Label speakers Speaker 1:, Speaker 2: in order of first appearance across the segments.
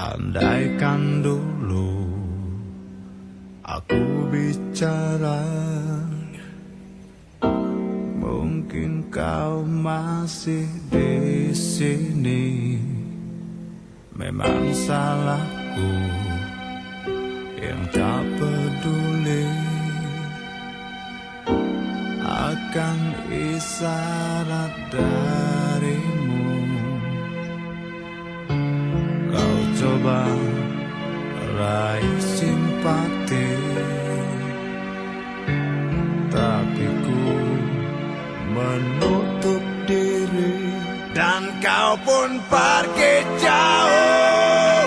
Speaker 1: Andaikan dulu aku bicara, mungkin kau masih di sini. Memang salahku yang tak peduli akan isyarat darimu. Kau coba raih simpati, tapi ku menutup diri. Dan kau pun pergi jauh,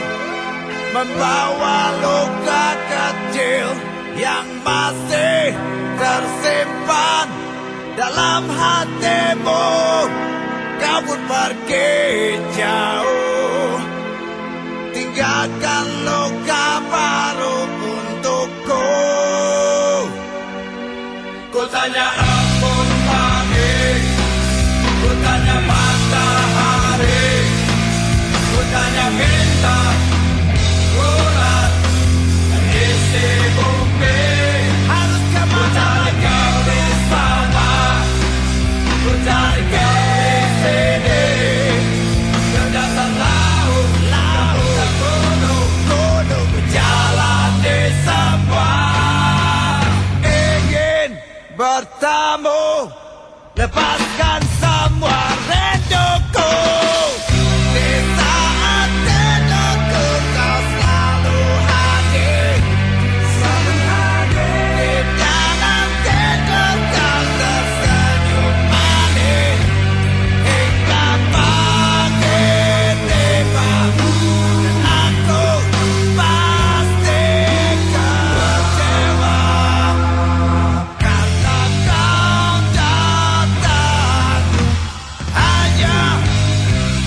Speaker 1: membawa luka kecil yang masih tersimpan dalam hatimu. Kau pun pergi jauh, tinggalkan luka baru untukku. Ku tanya embun pagi, ku tanya matahari, ku tanya bintang, bulan, dan isi bumi. Haruskah ku cari kau di sana, ku cari kau di sini, ke dasar laut, laut, gunung, gunung, ku jalani semua. Ingin bertemu, lepaskan semua rinduku. Di saat tidurku kau selalu hadir, selalu hadir. Di dalam tidur kau tersenyum manis, hingga pagi tiba. Dan aku pasti kecewa karena kau datang hanya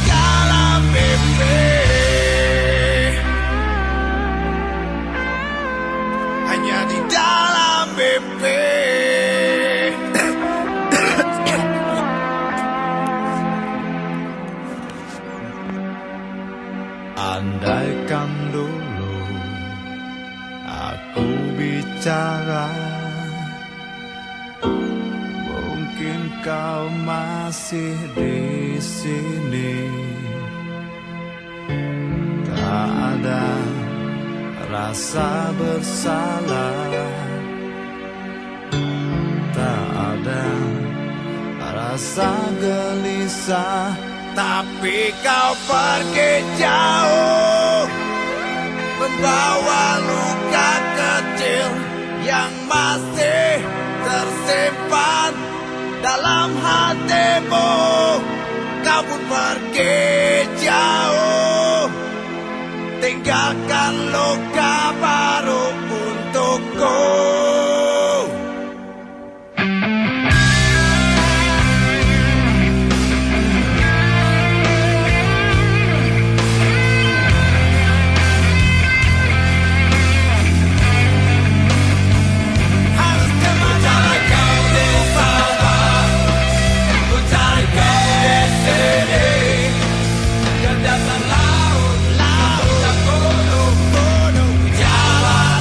Speaker 1: dalam mimpi, hanya di dalam mimpi. Andaikan dulu aku bicara, mungkin kau masih di sini. Tak ada rasa bersalah, tak ada rasa gelisah, tapi kau pergi jauh, membawa luka kecil yang masih tersimpan dalam hatimu. Kau pun pergi jauh, tinggalkan luka baru untukku. Jalan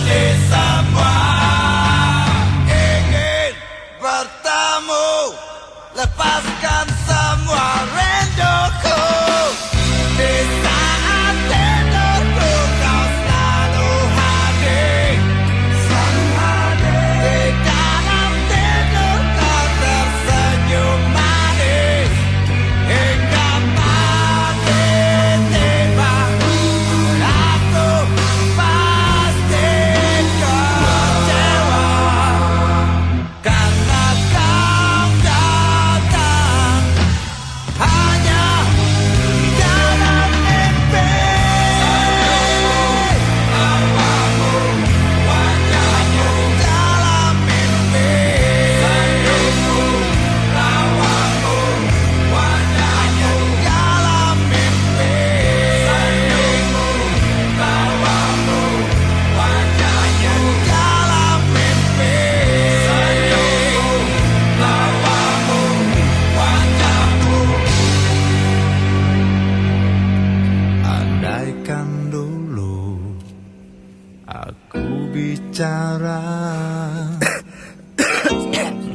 Speaker 1: aku bicara.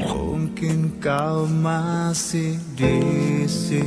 Speaker 1: Mungkin kau masih di sini.